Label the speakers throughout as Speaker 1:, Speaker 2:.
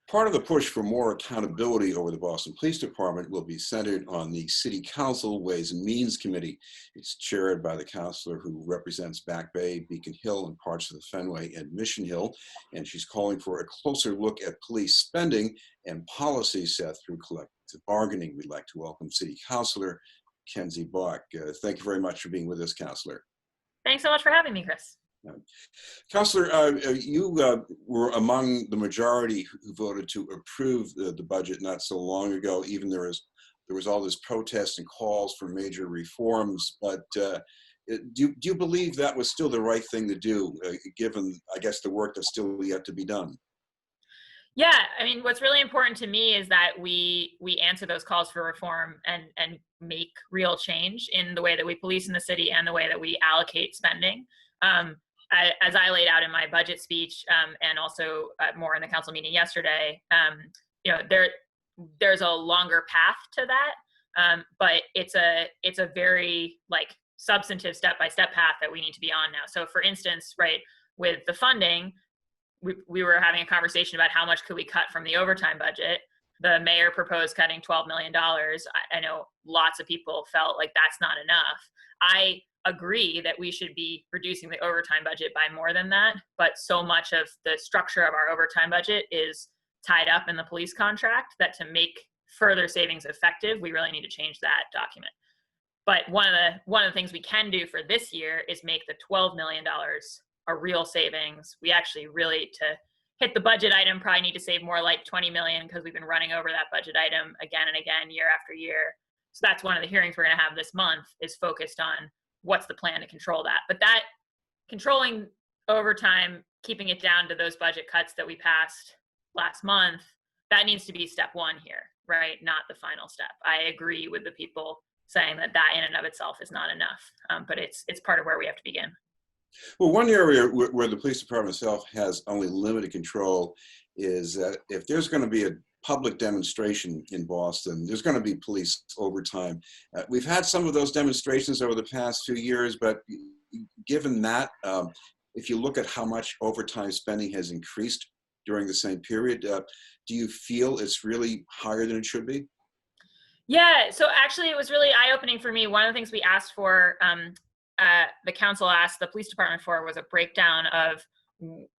Speaker 1: Part of the push for more accountability over the Boston Police Department will be centered on the City Council Ways and Means Committee. It's chaired by the councilor who represents Back Bay, Beacon Hill, and parts of the Fenway and Mission Hill. And she's calling for a closer look at police spending and policy set through collective bargaining. We'd like to welcome City Councilor Kenzie. Thank you very much for being with us, Councilor.
Speaker 2: Thanks so much for having me, Chris.
Speaker 1: Councilor, you were among the majority who voted to approve the budget not so long ago. Even there was all this protest and calls for major reforms. But do you believe that was still the right thing to do, given, I guess, the work that's still yet to be done?
Speaker 2: Yeah, I mean, what's really important to me is that we answer those calls for reform and make real change in the way that we police in the city and the way that we allocate spending. As I laid out in my budget speech, and also more in the council meeting yesterday, there's a longer path to that, but it's a very substantive step-by-step path that we need to be on now. So, for instance, right, with the funding, we were having a conversation about how much could we cut from the overtime budget. The mayor proposed cutting $12 million. I know lots of people felt like that's not enough. I agree that we should be reducing the overtime budget by more than that, but so much of the structure of our overtime budget is tied up in the police contract that to make further savings effective, we really need to change that document. But one of the things we can do for this year is make the $12 million a real savings. We actually really, to hit the budget item, probably need to save more like 20 million because we've been running over that budget item again and again, year after year. So that's one of the hearings we're going to have this month, is focused on what's the plan to control that. But that controlling overtime, keeping it down to those budget cuts that we passed last month, that needs to be step one here, right? Not the final step. I agree with the people saying that in and of itself is not enough, but it's part of where we have to begin.
Speaker 1: Well, one area where the police department itself has only limited control is that if there's going to be a public demonstration in Boston, there's going to be police overtime. We've had some of those demonstrations over the past few years, but given that, if you look at how much overtime spending has increased during the same period, do you feel it's really higher than it should be?
Speaker 2: Yeah, so actually it was really eye-opening for me. One of the things we asked for, the council asked the police department for, was a breakdown of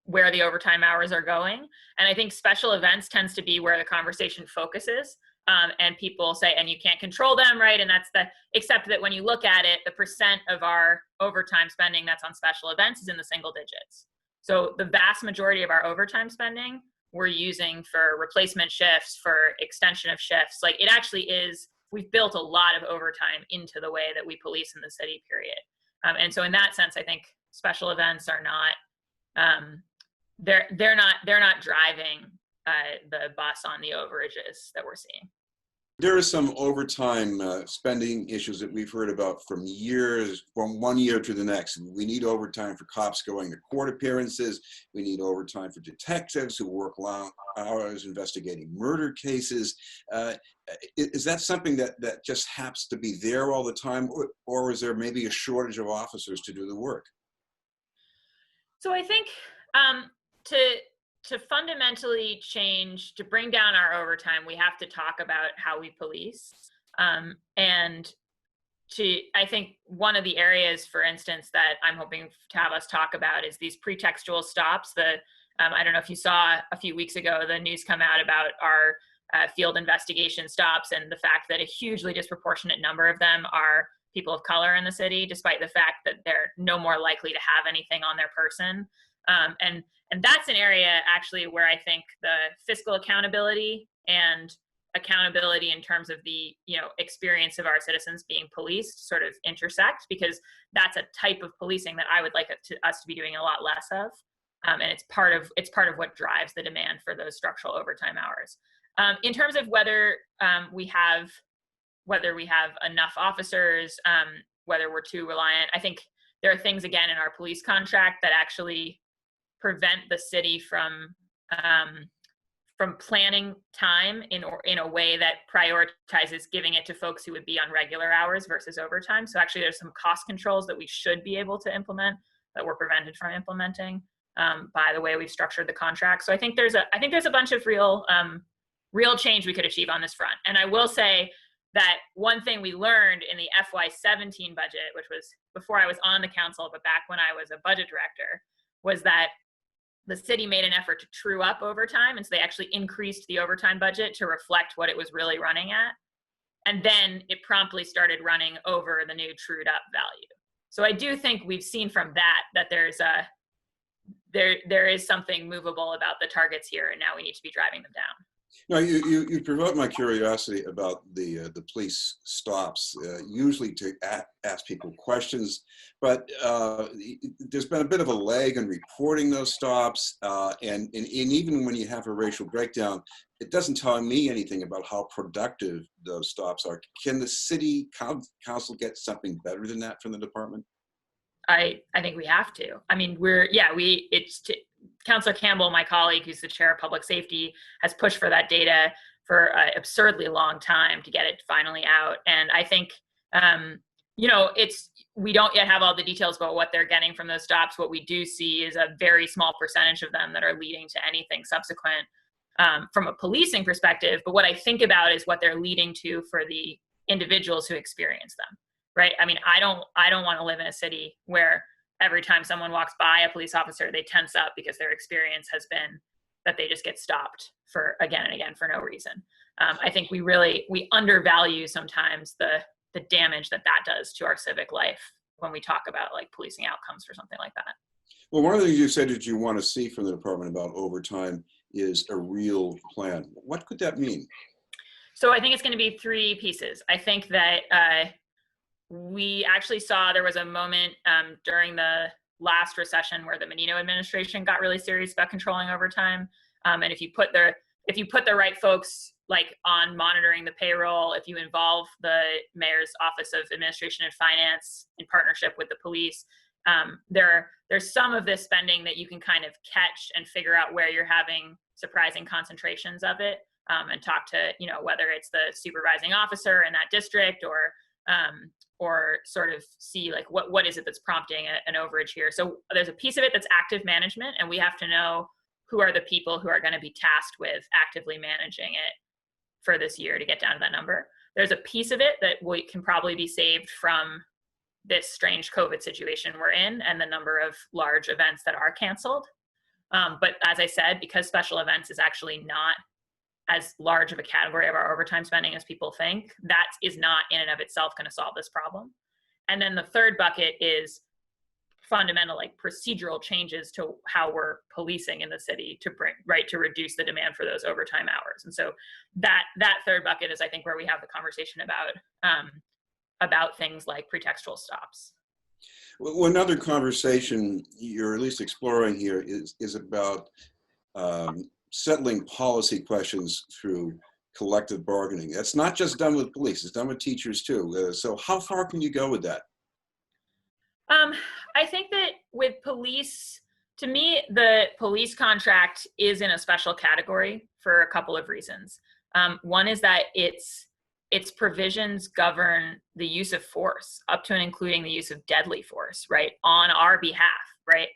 Speaker 2: where the overtime hours are going. And I think special events tends to be where the conversation focuses, and people say, and you can't control them, right? And except that when you look at it, the percent of our overtime spending that's on special events is in the single digits. So the vast majority of our overtime spending we're using for replacement shifts, for extension of shifts. Like, it actually is, we've built a lot of overtime into the way that we police in the city, period. And so in that sense, I think special events are not, they're not driving the bus on the overages that we're seeing.
Speaker 1: There are some overtime spending issues that we've heard about from one year to the next. We need overtime for cops going to court appearances. We need overtime for detectives who work long hours investigating murder cases. Is that something that just happens to be there all the time, or is there maybe a shortage of officers to do the work?
Speaker 2: So I think to fundamentally change, to bring down our overtime, we have to talk about how we police. And I think one of the areas, for instance, that I'm hoping to have us talk about is these pretextual stops. I don't know if you saw a few weeks ago, the news come out about our field investigation stops, and the fact that a hugely disproportionate number of them are people of color in the city, despite the fact that they're no more likely to have anything on their person. And that's an area actually where I think the fiscal accountability and accountability in terms of the experience of our citizens being policed sort of intersect, because that's a type of policing that I would like us to be doing a lot less of, and it's part of what drives the demand for those structural overtime hours. In terms of whether we have enough officers, whether we're too reliant, I think there are things again in our police contract that actually prevent the city from planning time in a way that prioritizes giving it to folks who would be on regular hours versus overtime. So actually there's some cost controls that we should be able to implement that we're prevented from implementing. by the way we've structured the contract. So I think there's a bunch of real change we could achieve on this front. And I will say that one thing we learned in the FY17 budget, which was before I was on the council, but back when I was a budget director, was that the city made an effort to true up overtime. And so they actually increased the overtime budget to reflect what it was really running at. And then it promptly started running over the new trued up value. So I do think we've seen from that there is something movable about the targets here, and now we need to be driving them down.
Speaker 1: Now, you provoked my curiosity about the police stops, usually to ask people questions, but there's been a bit of a lag in reporting those stops, and even when you have a racial breakdown, it doesn't tell me anything about how productive those stops are. Can the city council get something better than that from the department?
Speaker 2: I think we have to. I mean, Councilor Campbell, my colleague, who's the chair of public safety, has pushed for that data for an absurdly long time to get it finally out. And I think, we don't yet have all the details about what they're getting from those stops. What we do see is a very small percentage of them that are leading to anything subsequent from a policing perspective. But what I think about is what they're leading to for the individuals who experience them. Right? I mean, I don't want to live in a city where every time someone walks by a police officer, they tense up because their experience has been that they just get stopped for again and again for no reason. I think we undervalue sometimes the damage that does to our civic life when we talk about like policing outcomes for something like that.
Speaker 1: Well, one of the things you said that you want to see from the department about overtime is a real plan. What could that mean?
Speaker 2: So I think it's going to be three pieces. I think that we actually saw there was a moment during the last recession where the Menino administration got really serious about controlling overtime. And if you put the right folks like on monitoring the payroll, if you involve the mayor's office of administration and finance in partnership with the police, there's some of this spending that you can kind of catch and figure out where you're having surprising concentrations of it, and talk to whether it's the supervising officer in that district or sort of see like what is it that's prompting an overage here. So there's a piece of it that's active management, and we have to know who are the people who are going to be tasked with actively managing it for this year to get down to that number. There's a piece of it that can probably be saved from this strange COVID situation we're in and the number of large events that are canceled. But as I said, because special events is actually not as large of a category of our overtime spending as people think, that is not in and of itself going to solve this problem. And then the third bucket is fundamental, like procedural changes to how we're policing in the city to reduce the demand for those overtime hours. And so that third bucket is, I think, where we have the conversation about things like pretextual stops.
Speaker 1: Well, another conversation you're at least exploring here is about settling policy questions through collective bargaining. That's not just done with police, it's done with teachers too. So how far can you go with that?
Speaker 2: I think that with police, to me, the police contract is in a special category for a couple of reasons. One is that its provisions govern the use of force up to and including the use of deadly force, right, on our behalf, right?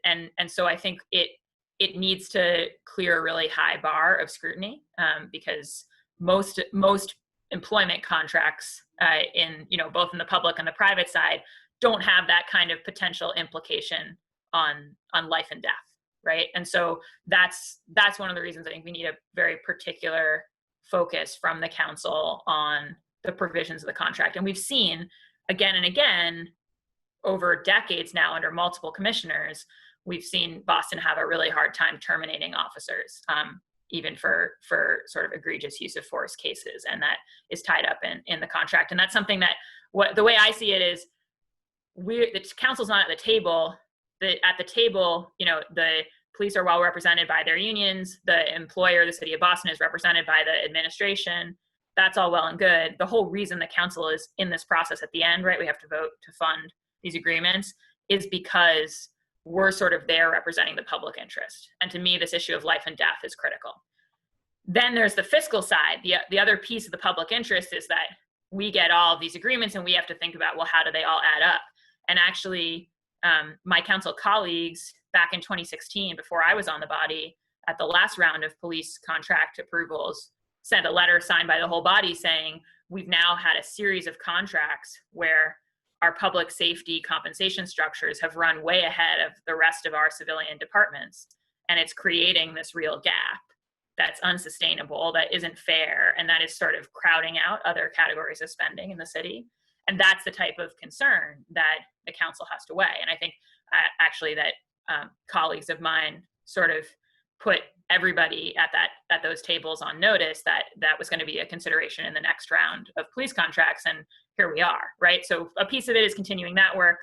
Speaker 2: And so I think it needs to clear a really high bar of scrutiny, because most employment contracts in both in the public and the private side don't have that kind of potential implication on life and death, right? And so that's one of the reasons I think we need a very particular focus from the council on the provisions of the contract. And we've seen again and again over decades now under multiple commissioners, we've seen Boston have a really hard time terminating officers, even for sort of egregious use of force cases, and that is tied up in the contract. And that's something that the way I see it is the council's not at the table. At the table, the police are well represented by their unions. The employer, the city of Boston, is represented by the administration. That's all well and good. The whole reason the council is in this process at the end, right, we have to vote to fund these agreements, is because we're sort of there representing the public interest. And to me, this issue of life and death is critical. Then there's the fiscal side. The other piece of the public interest is that we get all of these agreements and we have to think about, well, how do they all add up? And actually, my council colleagues back in 2016, before I was on the body, at the last round of police contract approvals, sent a letter signed by the whole body saying, we've now had a series of contracts where our public safety compensation structures have run way ahead of the rest of our civilian departments. And it's creating this real gap that's unsustainable, that isn't fair, and that is sort of crowding out other categories of spending in the city. And that's the type of concern that the council has to weigh. And I think actually that colleagues of mine sort of put everybody at those tables on notice that that was going to be a consideration in the next round of police contracts, and here we are, right? So a piece of it is continuing that work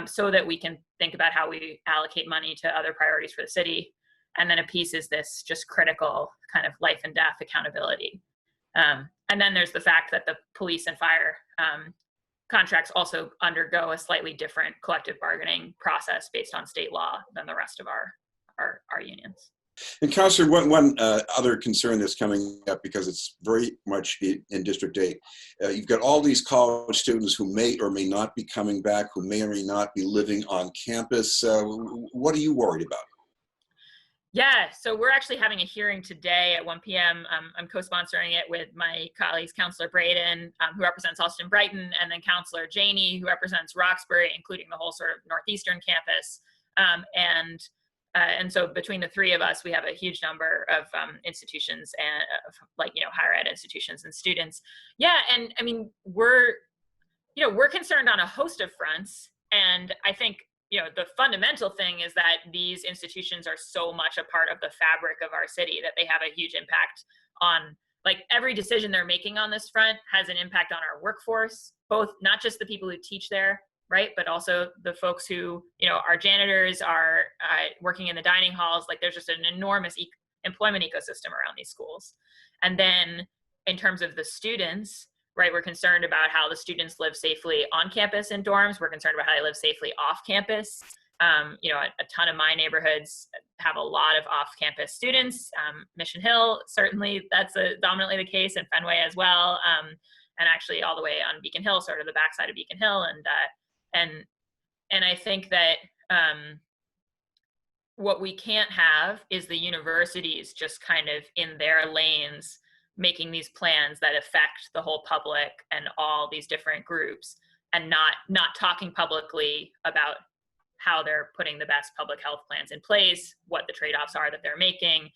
Speaker 2: so that we can think about how we allocate money to other priorities for the city, and then a piece is this just critical kind of life and death accountability. And then there's the fact that the police and fire contracts also undergo a slightly different collective bargaining process based on state law than the rest of our unions.
Speaker 1: And Councilor, one other concern that's coming up, because it's very much in District 8, you've got all these college students who may or may not be coming back, who may or may not be living on campus. What are you worried about?
Speaker 2: Yeah, so we're actually having a hearing today at 1 p.m. I'm co-sponsoring it with my colleagues, Councilor Braden, who represents Austin Brighton, and then Councilor Janey, who represents Roxbury, including the whole sort of northeastern campus. And so between the three of us, we have a huge number of institutions and higher ed institutions and students. Yeah, and I mean, we're concerned on a host of fronts. And I think, the fundamental thing is that these institutions are so much a part of the fabric of our city that they have a huge impact on, like, every decision they're making on this front has an impact on our workforce, both not just the people who teach there, right, but also the folks who, our janitors are working in the dining halls. Like, there's just an enormous employment ecosystem around these schools. And then in terms of the students, right, we're concerned about how the students live safely on campus in dorms. We're concerned about how they live safely off campus. A ton of my neighborhoods have a lot of off-campus students. Mission Hill, certainly that's dominantly the case, and Fenway as well. And actually all the way on Beacon Hill, sort of the backside of Beacon Hill. And I think that what we can't have is the universities just kind of in their lanes making these plans that affect the whole public and all these different groups, and not talking publicly about how they're putting the best public health plans in place, what the trade-offs are that they're making.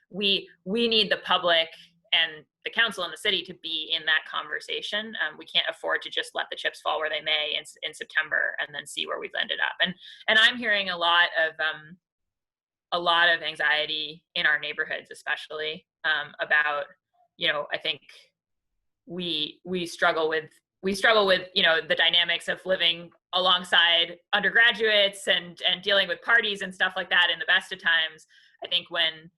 Speaker 2: We need the public and the council and the city to be in that conversation. We can't afford to just let the chips fall where they may in September and then see where we've ended up. And I'm hearing a lot of anxiety in our neighborhoods, especially about, I think we struggle with the dynamics of living alongside undergraduates and dealing with parties and stuff like that in the best of times. I think when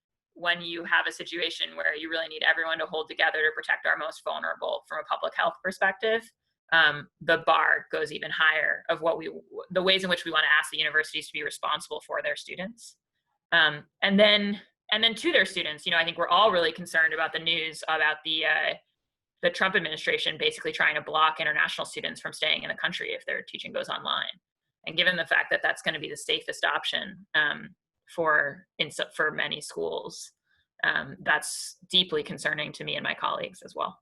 Speaker 2: you have a situation where you really need everyone to hold together to protect our most vulnerable from a public health perspective, the bar goes even higher of the ways in which we want to ask the universities to be responsible for their students. And then to their students, I think we're all really concerned about the news about the Trump administration basically trying to block international students from staying in the country if their teaching goes online. And given the fact that that's going to be the safest option for many schools, that's deeply concerning to me and my colleagues as well.